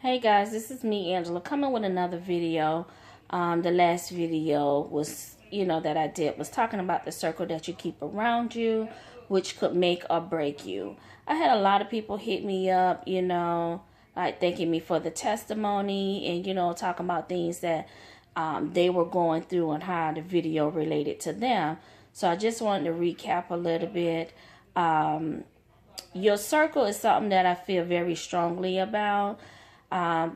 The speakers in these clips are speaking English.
Hey guys, this is me, Angela, coming with another video. The last video was, that I did was talking about the circle that you keep around you, which could make or break you. I had a lot of people hit me up, like thanking me for the testimony and, talking about things that they were going through and how the video related to them. So I just wanted to recap a little bit. Your circle is something that I feel very strongly about.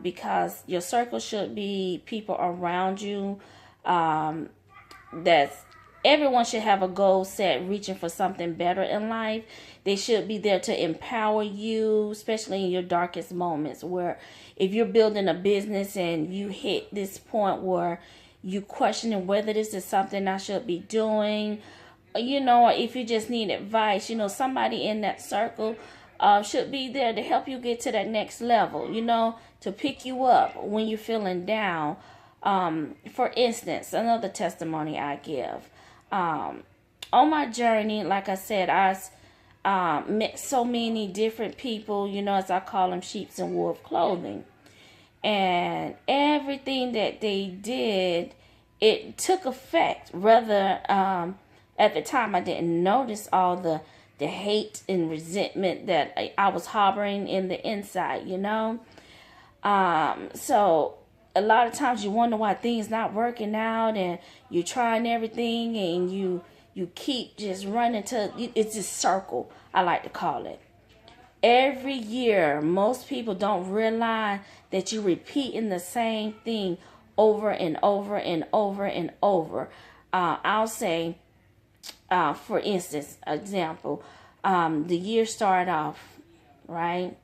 Because your circle should be people around you. That's everyone should have a goal set, reaching for something better in life. They should be there to empower you, especially in your darkest moments. Where if you're building a business and you hit this point where you questioning whether this is something I should be doing, or if you just need advice, somebody in that circle should be there to help you get to that next level, to pick you up when you're feeling down. For instance, another testimony I give. On my journey, like I said, I met so many different people, as I call them, sheeps in wolf clothing. And everything that they did, it took effect. Rather, at the time, I didn't notice all the hate and resentment that I was harboring in the inside, So a lot of times you wonder why things not working out, and you're trying everything and you keep just running to, it's this circle, I like to call it. Every year, most people don't realize that you're repeating the same thing over and over and over and over. I'll say, for instance, example, the year started off, right?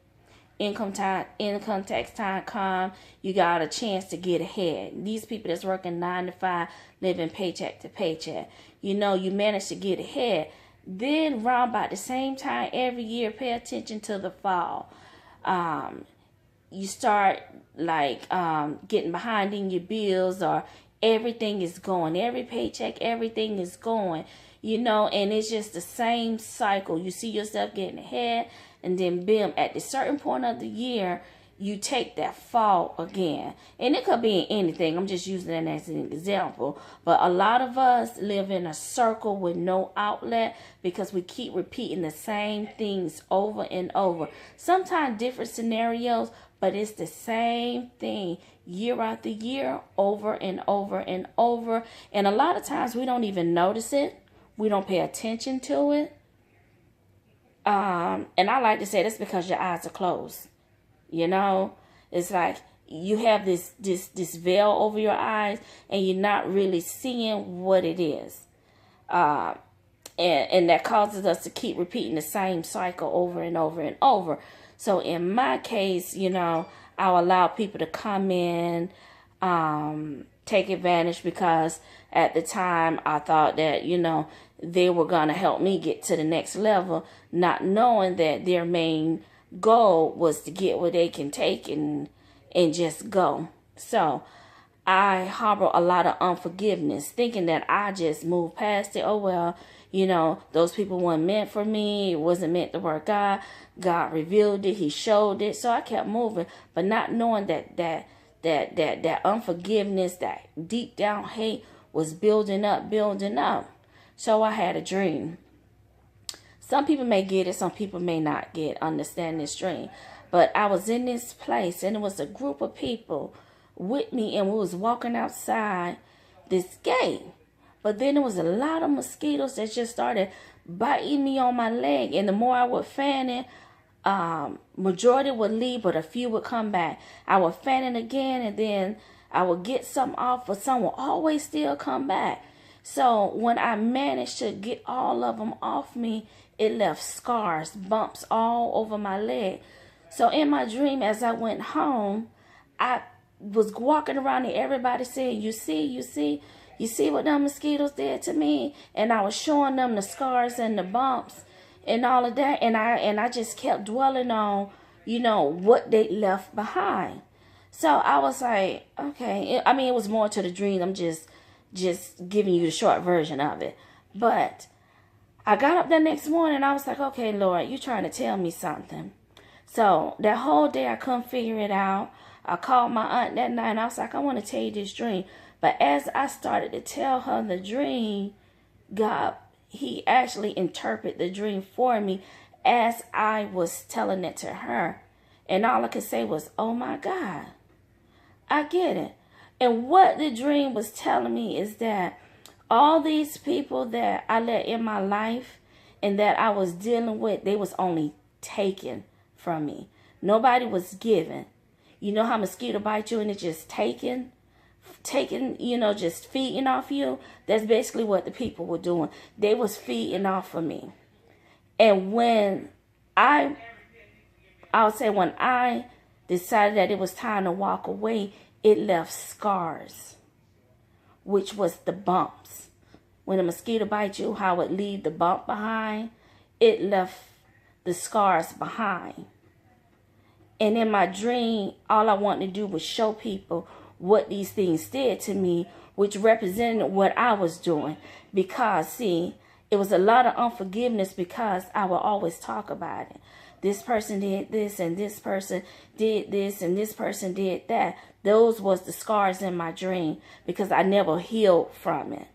Income tax time come, you got a chance to get ahead. These people that's working 9 to 5, living paycheck to paycheck, you manage to get ahead. Then around about the same time every year, pay attention to the fall. You start getting behind in your bills, or everything is going, every paycheck, everything is going, and it's just the same cycle. You see yourself getting ahead, and then boom, at the certain point of the year, you take that fall again. And it could be in anything. I'm just using that as an example. But a lot of us live in a circle with no outlet because we keep repeating the same things over and over. Sometimes different scenarios, but it's the same thing year after year, over and over and over. And a lot of times we don't even notice it. We don't pay attention to it. And I like to say that's because your eyes are closed. It's like you have this veil over your eyes and you're not really seeing what it is. And that causes us to keep repeating the same cycle over and over and over. So in my case, I'll allow people to come in, take advantage, because at the time I thought that, they were going to help me get to the next level, not knowing that their main goal was to get what they can take and just go. So I harbor a lot of unforgiveness, thinking that I just moved past it. Oh, well, those people weren't meant for me. It wasn't meant to work out. God revealed it. He showed it. So I kept moving, but not knowing that unforgiveness, that deep down hate was building up. So I had a dream. Some people may get it, some people may not understand this dream. But I was in this place, and it was a group of people with me, and we was walking outside this gate. But then there was a lot of mosquitoes that just started biting me on my leg. And the more I would fan it, majority would leave, but a few would come back. I would fan it again, and then I would get some off, but some will always still come back. So when I managed to get all of them off me, it left scars, bumps all over my leg. So in my dream, as I went home, I was walking around and everybody saying, you see what them mosquitoes did to me? And I was showing them the scars and the bumps and all of that. And I just kept dwelling on, what they left behind. So I was like, okay. It was more to the dream. I'm just giving you the short version of it. But I got up the next morning, I was like, okay, Lord, you're trying to tell me something. So that whole day I couldn't figure it out. I called my aunt that night and I was like, I want to tell you this dream. But as I started to tell her the dream, God, he actually interpreted the dream for me as I was telling it to her. And all I could say was, oh my God, I get it. And what the dream was telling me is that all these people that I let in my life and that I was dealing with, they was only taken from me. Nobody was given. You know how mosquito bite you and it's just taken, just feeding off you? That's basically what the people were doing. They was feeding off of me. And when I would say when I decided that it was time to walk away, it left scars, which was the bumps. When a mosquito bites you, how it leave the bump behind, it left the scars behind. And in my dream, all I wanted to do was show people what these things did to me, which represented what I was doing. Because, see, it was a lot of unforgiveness because I would always talk about it. This person did this and this person did this and this person did that. Those was the scars in my dream because I never healed from it.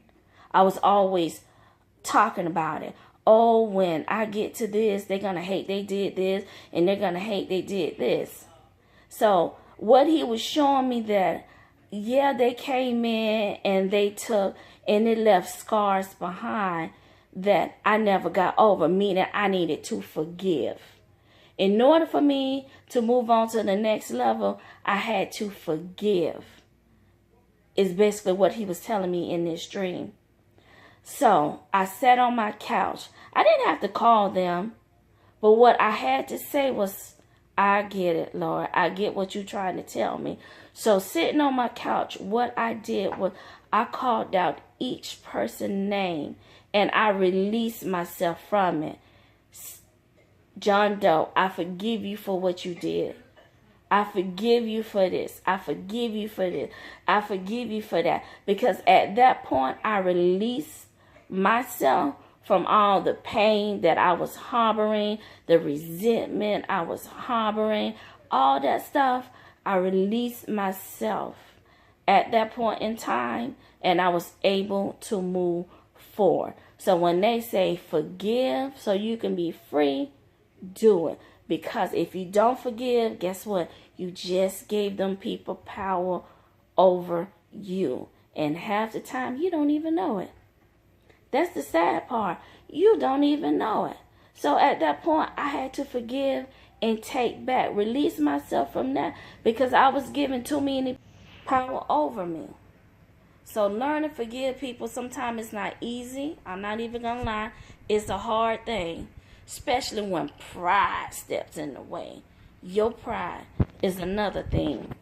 I was always talking about it. Oh, when I get to this, they're going to hate they did this and they're going to hate they did this. So what he was showing me that, yeah, they came in and they took and it left scars behind that I never got over, meaning I needed to forgive. In order for me to move on to the next level, I had to forgive. Is basically what he was telling me in this dream. So I sat on my couch. I didn't have to call them, but what I had to say was, I get it, Lord. I get what you're trying to tell me. So sitting on my couch, what I did was I called out each person's name and I released myself from it. John Doe, I forgive you for what you did. I forgive you for this. I forgive you for this. I forgive you for that. Because at that point, I released myself from all the pain that I was harboring, the resentment I was harboring, all that stuff. I released myself at that point in time, and I was able to move forward. So when they say forgive so you can be free, do it. Because if you don't forgive, guess what? You just gave them people power over you. And half the time, you don't even know it. That's the sad part. You don't even know it. So at that point, I had to forgive and take back. Release myself from that because I was given too many power over me. So learn to forgive people. Sometimes it's not easy. I'm not even going to lie. It's a hard thing. Especially when pride steps in the way. Your pride is another thing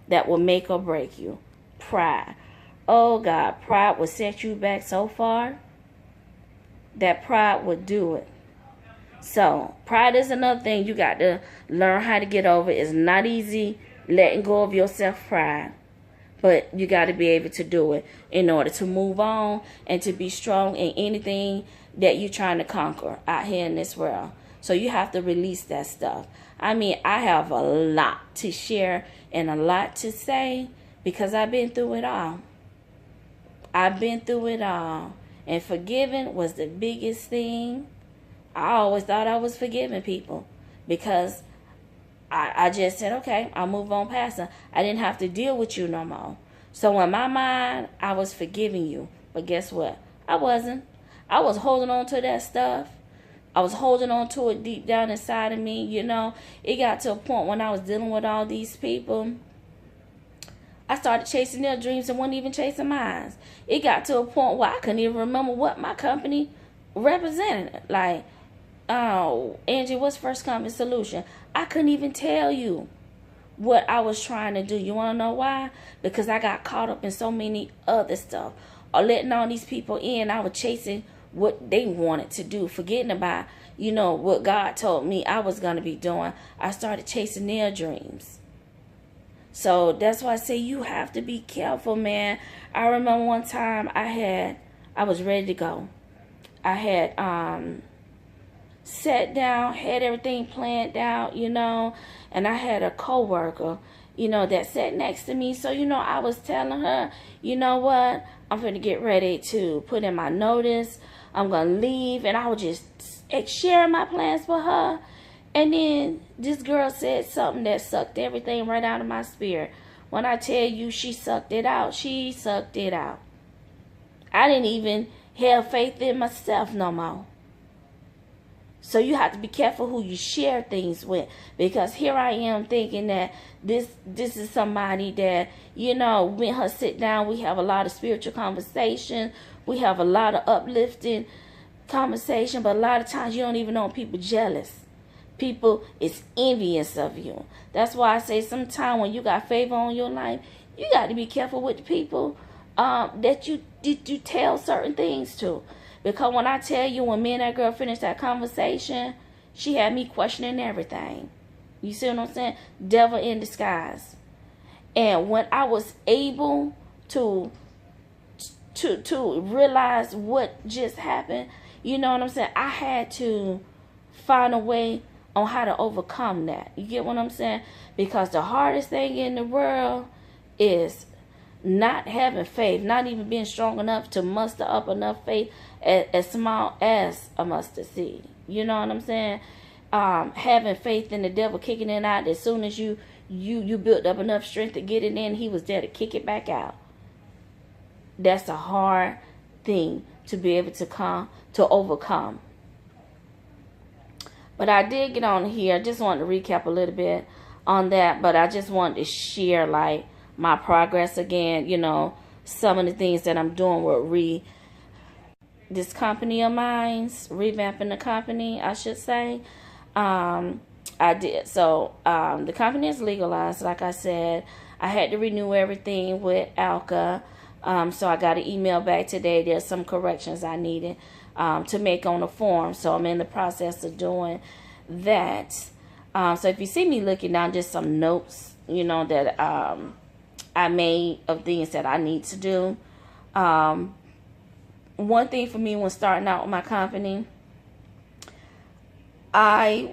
that will make or break you. Pride. Oh God, pride will set you back so far that pride would do it. So pride is another thing you got to learn how to get over. It's not easy letting go of your self-pride. But you got to be able to do it in order to move on and to be strong in anything that you're trying to conquer out here in this world. So you have to release that stuff. I mean, I have a lot to share and a lot to say because I've been through it all. I've been through it all. And forgiving was the biggest thing. I always thought I was forgiving people because I just said, okay, I'll move on past it. I didn't have to deal with you no more. So in my mind, I was forgiving you. But guess what? I wasn't. I was holding on to that stuff. I was holding on to it deep down inside of me. You know, it got to a point when I was dealing with all these people, I started chasing their dreams and wasn't even chasing mine. It got to a point where I couldn't even remember what my company represented. Like, oh, Angie, what's First Company Solution? I couldn't even tell you what I was trying to do. You want to know why? Because I got caught up in so many other stuff. Or letting all these people in, I was chasing what they wanted to do, forgetting about, you know, what God told me I was going to be doing. I started chasing their dreams. So that's why I say you have to be careful, man. I remember one time I was ready to go. I had sat down, had everything planned out, and I had a coworker, that sat next to me. So, I was telling her, you know what? I'm going to get ready to put in my notice. I'm going to leave. And I was just sharing my plans with her. And then this girl said something that sucked everything right out of my spirit. When I tell you she sucked it out, she sucked it out. I didn't even have faith in myself no more. So you have to be careful who you share things with, because here I am thinking that this is somebody that, when her sit down, we have a lot of spiritual conversation. We have a lot of uplifting conversation, but a lot of times you don't even know people jealous. People is envious of you. That's why I say sometimes when you got favor on your life, you got to be careful with the people that you tell certain things to. Because when I tell you, when me and that girl finished that conversation, she had me questioning everything. You see what I'm saying? Devil in disguise. And when I was able to realize what just happened, you know what I'm saying? I had to find a way on how to overcome that. You get what I'm saying? Because the hardest thing in the world is not having faith, not even being strong enough to muster up enough faith as small as a mustard seed. You know what I'm saying? Having faith in the devil kicking it out as soon as you built up enough strength to get it in, he was there to kick it back out. That's a hard thing to be able to overcome. But I did get on here. I just wanted to recap a little bit on that, but I just wanted to share my progress again, some of the things that I'm doing with this company of mine's, revamping the company, I should say. I did. So the company is legalized, like I said. I had to renew everything with ALCA. So I got an email back today. There's some corrections I needed to make on the form. So I'm in the process of doing that. So if you see me looking down, just some notes, that I made of things that I need to do. One thing for me when starting out with my company, I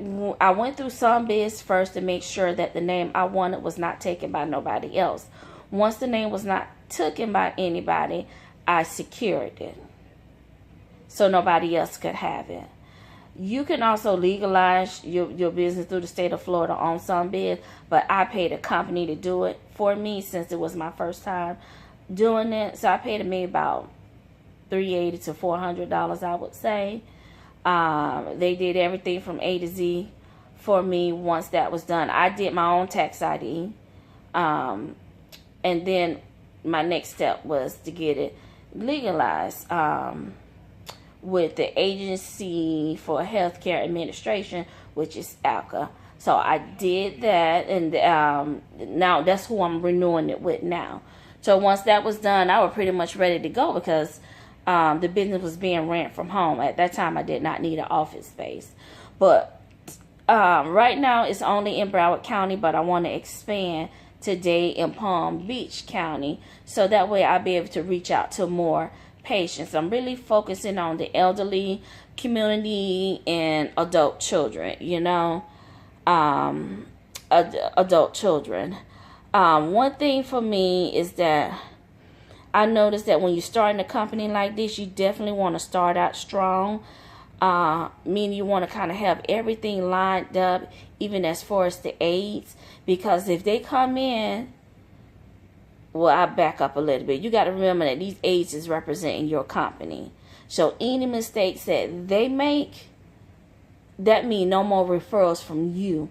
went through some bids first to make sure that the name I wanted was not taken by nobody else. Once the name was not taken by anybody, I secured it so nobody else could have it. You can also legalize your business through the state of Florida on some bids, but I paid a company to do it for me since it was my first time doing it. So I paid them about $380 to $400, I would say. They did everything from A to Z for me. Once that was done, I did my own tax ID. And then my next step was to get it legalized with the Agency for Healthcare Administration, which is ALCA. So I did that, and now that's who I'm renewing it with now. So once that was done, I was pretty much ready to go because the business was being ran from home. At that time, I did not need an office space. But right now, it's only in Broward County, but I want to expand today in Palm Beach County, so that way I'll be able to reach out to more patients. I'm really focusing on the elderly community and adult children, adult children. One thing for me is that I noticed that when you're starting a company like this, you definitely want to start out strong. Meaning you want to kind of have everything lined up, even as far as the aides. Because if they come in, well, I back up a little bit. You got to remember that these aides is representing your company. So any mistakes that they make, that means no more referrals from you.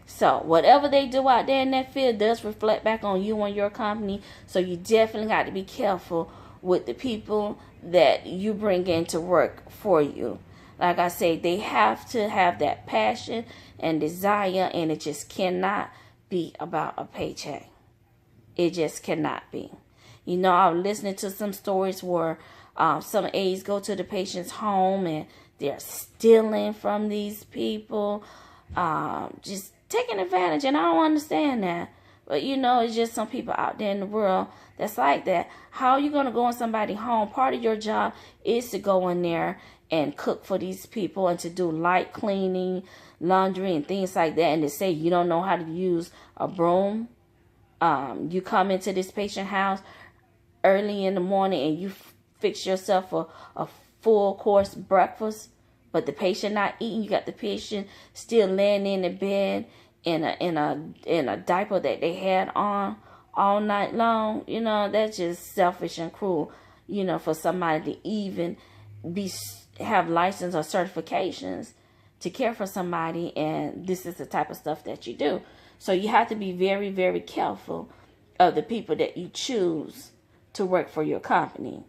So whatever they do out there in that field does reflect back on you and your company. So you definitely got to be careful with the people that you bring in to work for you. Like I say, they have to have that passion and desire, and it just cannot be about a paycheck. It just cannot be. I'm listening to some stories where some aides go to the patient's home and they're stealing from these people, just taking advantage, and I don't understand that. But it's just some people out there in the world that's like that. How are you going to go in somebody's home? Part of your job is to go in there and cook for these people and to do light cleaning, laundry, and things like that. And to say you don't know how to use a broom. You come into this patient house early in the morning and you fix yourself a full course breakfast, but the patient not eating. You got the patient still laying in the bed in a diaper that they had on all night long. You know, that's just selfish and cruel. You know, for somebody to even have license or certifications to care for somebody, and this is the type of stuff that you do. So you have to be very, very careful of the people that you choose to work for your company.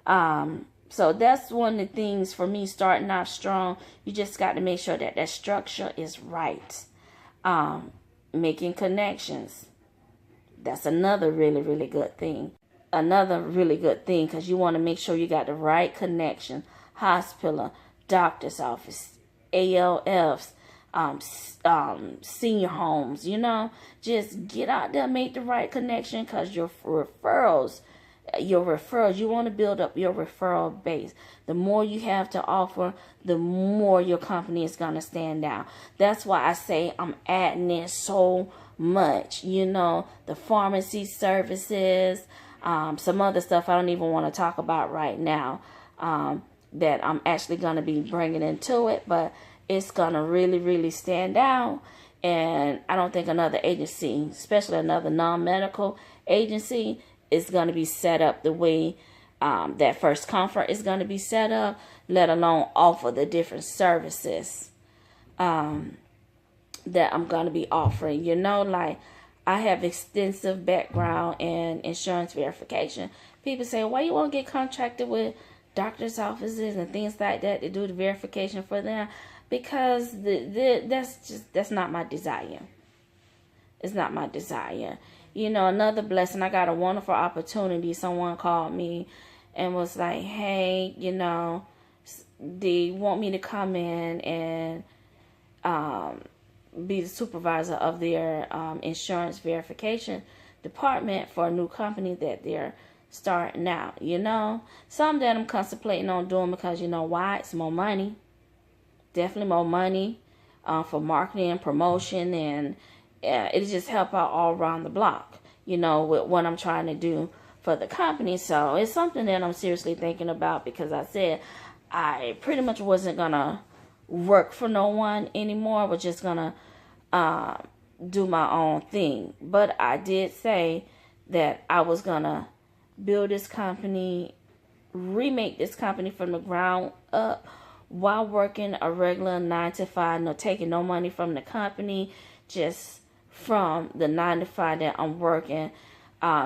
So that's one of the things for me, starting out strong. You just got to make sure that that structure is right. Making connections. That's another really, really good thing. Another really good thing, because you want to make sure you got the right connection. Hospital, doctor's office, ALFs, senior homes, you know. Just get out there, make the right connection, because your referrals, you want to build up your referral base. The more you have to offer, the more your company is going to stand out. That's why I say I'm adding in so much, you know, the pharmacy services, some other stuff I don't even want to talk about right now, that I'm actually going to be bringing into it, but it's going to really, really stand out. And I don't think another agency, especially another non-medical agency, is going to be set up the way that First Comfort is going to be set up, let alone offer the different services that I'm going to be offering. You know, like, I have extensive background in insurance verification. People say, why you won't get contracted with doctor's offices and things like that to do the verification for them? Because that's not my desire. It's not my desire. You know, another blessing, I got a wonderful opportunity. Someone called me and was like, hey, you know, they want me to come in and be the supervisor of their insurance verification department for a new company that they're starting out. You know, some that I'm contemplating on doing, because you know why? It's more money. Definitely more money for marketing and promotion, and it just help out all around the block, you know, with what I'm trying to do for the company. So it's something that I'm seriously thinking about, because I said I pretty much wasn't gonna work for no one anymore. I was just gonna do my own thing. But I did say that I was gonna build this company, remake this company from the ground up, while working a regular 9-to-5, no taking no money from the company, just from the 9-to-5 that I'm working,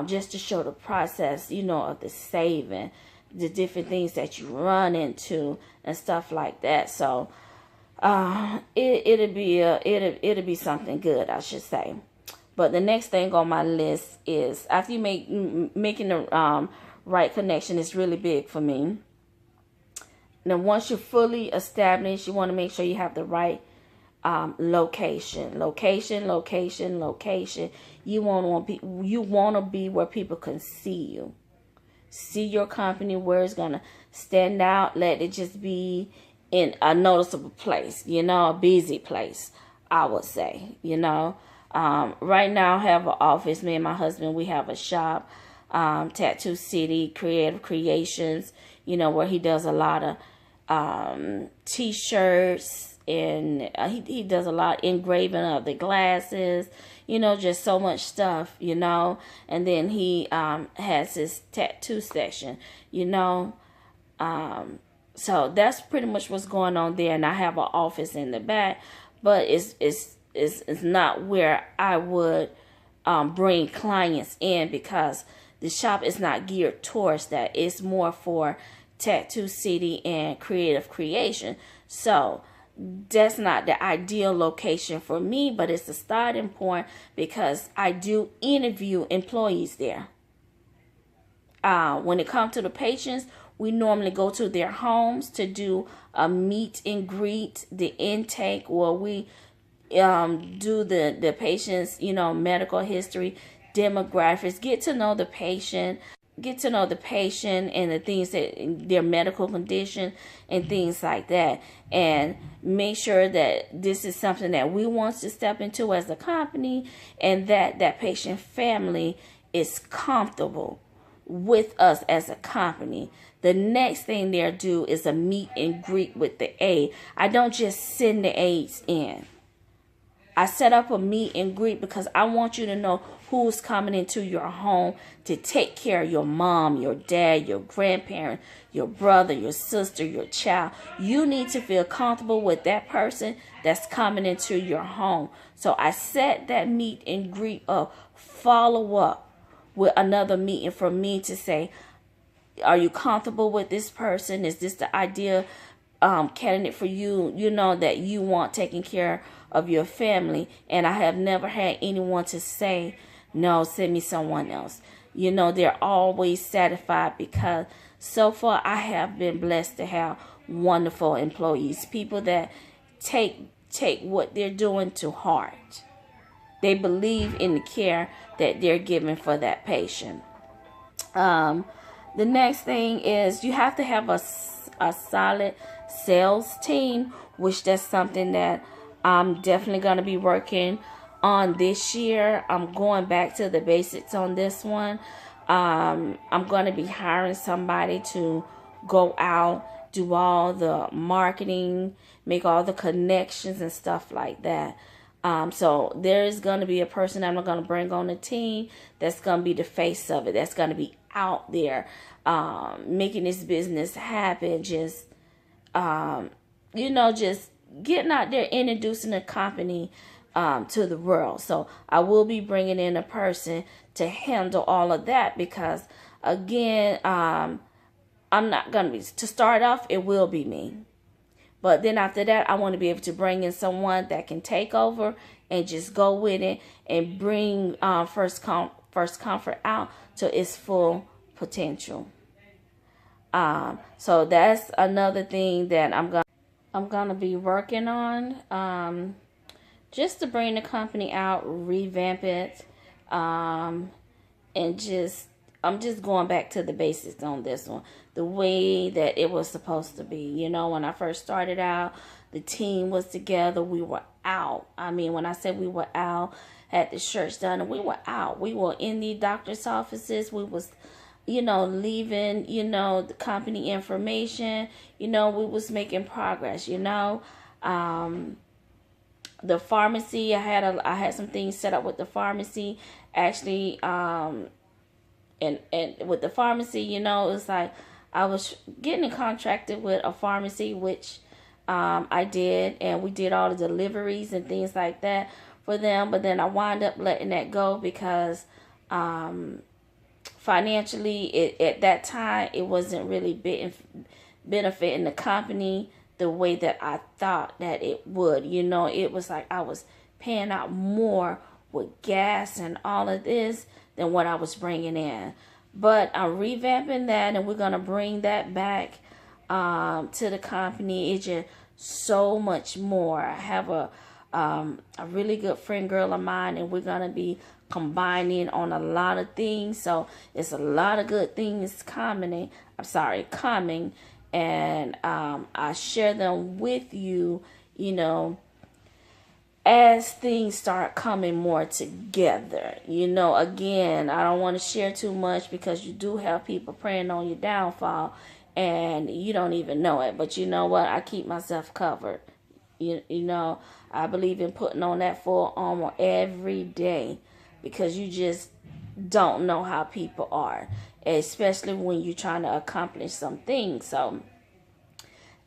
just to show the process, you know, of the saving, the different things that you run into and stuff like that. So it'll be something good, I should say. But the next thing on my list is, after you making the right connection is really big for me. Now, once you're fully established, you want to make sure you have the right location. You want to be where people can see you, see your company, where it's gonna stand out. Let it just be in a noticeable place, you know, a busy place, I would say. You know, right now I have an office. Me and my husband, we have a shop, Tattoo City Creative Creations. You know, where he does a lot of t-shirts, and he does a lot engraving of the glasses, you know, just so much stuff, you know. And then he has his tattoo section, you know. So that's pretty much what's going on there. And I have an office in the back, but it's not where I would bring clients in, because the shop is not geared towards that. It's more for Tattoo City and creative creation. So that's not the ideal location for me, but it's a starting point, because I do interview employees there. When it comes to the patients, we normally go to their homes to do a meet and greet, the intake, where we do the patient's, you know, medical history, demographics, get to know the patient, get to know the patient and the things that their medical condition and things like that, and make sure that this is something that we want to step into as a company, and that that patient family is comfortable with us as a company. The next thing they'll do is a meet and greet with the aide. I don't just send the aides in. I set up a meet and greet because I want you to know who's coming into your home to take care of your mom, your dad, your grandparent, your brother, your sister, your child. You need to feel comfortable with that person that's coming into your home. So I set that meet and greet up, follow up with another meeting for me to say, are you comfortable with this person? Is this the ideal candidate for you? You know, that you want taken care of your family. And I have never had anyone to say, no, send me someone else. You know, they're always satisfied, because so far I have been blessed to have wonderful employees, people that take what they're doing to heart. They believe in the care that they're giving for that patient. The next thing is you have to have a solid sales team, which that's something that I'm definitely going to be working on this year. I'm going back to the basics on this one. I'm going to be hiring somebody to go out, do all the marketing, make all the connections and stuff like that. So there is going to be a person I'm going to bring on the team that's going to be the face of it. That's going to be out there, making this business happen. Just, just getting out there, introducing the company to the world. So I will be bringing in a person to handle all of that, because again, I'm not going to be, to start off, it will be me. But then after that, I want to be able to bring in someone that can take over and just go with it and bring First Comfort out to its full potential. So that's another thing that I'm gonna be working on, just to bring the company out, revamp it, and I'm just going back to the basics on this one, the way that it was supposed to be. You know, when I first started out, the team was together. We were out. I mean, when I said we were out, had the shirts done, we were out. We were in the doctor's offices. We was, leaving, the company information. We was making progress. The pharmacy, I had some things set up with the pharmacy. Actually, and with the pharmacy, it was like I was getting contracted with a pharmacy, which I did, and we did all the deliveries and things like that for them. But then I wound up letting that go because financially, at that time, it wasn't really benefiting the company the way that I thought that it would. It was like I was paying out more with gas and all of this than what I was bringing in. But I'm revamping that, and we're going to bring that back to the company. It's just so much more. I have a really good friend girl of mine, and we're going to be combining on a lot of things. So it's a lot of good things coming, and I share them with you, as things start coming more together. Again, I don't want to share too much because you do have people praying on your downfall and you don't even know it. But you know what? I keep myself covered. I believe in putting on that full armor every day, because you just don't know how people are, especially when you're trying to accomplish some things. So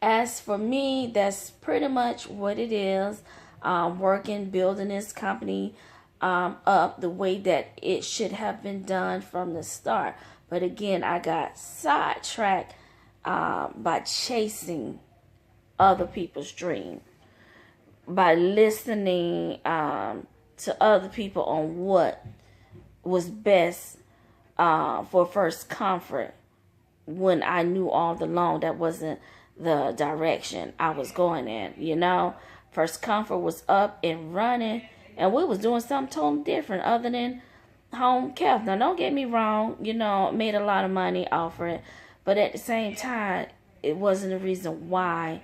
as for me, that's pretty much what it is. Building this company up the way that it should have been done from the start. But again, I got sidetracked by chasing other people's dream, by listening to other people on what was best for First Comfort, when I knew all along that wasn't the direction I was going in. First Comfort was up and running, and we was doing something totally different other than home care. Now, don't get me wrong, you know, made a lot of money off it, but at the same time, it wasn't the reason why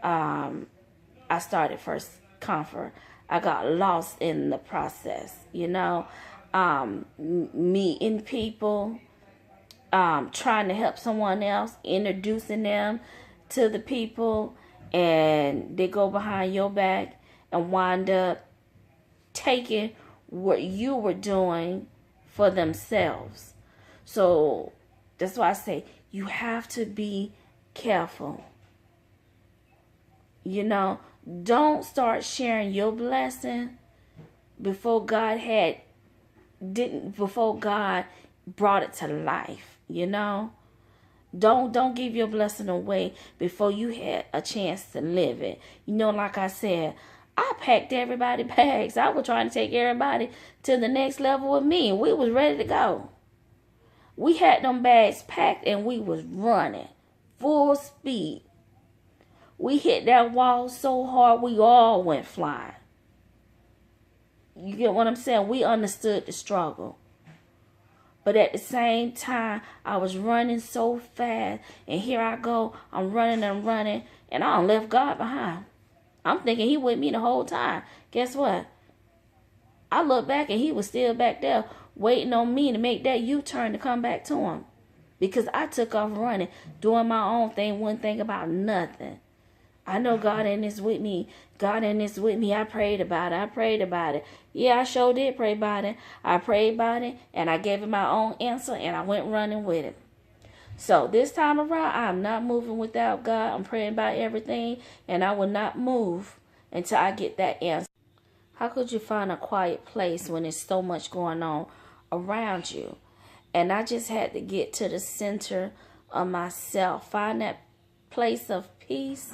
I started First Comfort. I got lost in the process, you know, meeting people, trying to help someone else, introducing them to the people, and they go behind your back and wind up taking what you were doing for themselves. So that's why I say you have to be careful. You know, don't start sharing your blessing before God brought it to life, you know. Don't give your blessing away before you had a chance to live it. You know, like I said, I packed everybody bags. I was trying to take everybody to the next level with me. We was ready to go. We had them bags packed and we was running full speed. We hit that wall so hard we all went flying. You get what I'm saying? We understood the struggle. But at the same time, I was running so fast. And here I go. I'm running, and I don't left God behind. I'm thinking he with me the whole time. Guess what? I looked back and he was still back there waiting on me to make that U-turn to come back to him. Because I took off running, doing my own thing, wouldn't think about nothing. I know God in this with me. God in this with me. I prayed about it. Yeah, I sure did pray about it. I prayed about it, and I gave it my own answer, and I went running with it. So this time around, I'm not moving without God. I'm praying about everything, and I will not move until I get that answer. How could you find a quiet place when there's so much going on around you? And I just had to get to the center of myself, find that place of peace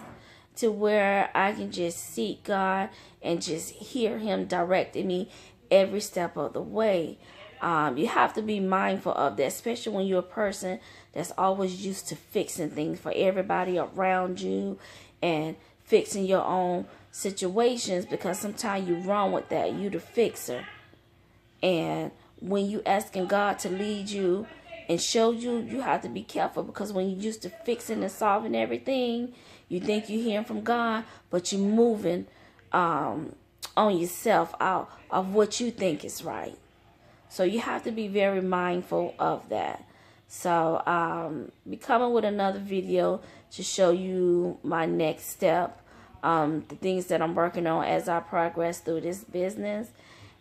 to where I can just seek God and just hear him directing me every step of the way. You have to be mindful of that, especially when you're a person that's always used to fixing things for everybody around you and fixing your own situations, because sometimes you wrong with that. You the fixer. And when you asking God to lead you and show you, you have to be careful, because when you're used to fixing and solving everything, you think you're hearing from God, but you're moving on yourself out of what you think is right. So you have to be very mindful of that. So be coming with another video to show you my next step, the things that I'm working on as I progress through this business,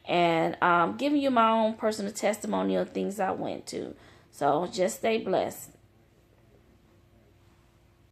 and giving you my own personal testimony of things I went to. So just stay blessed.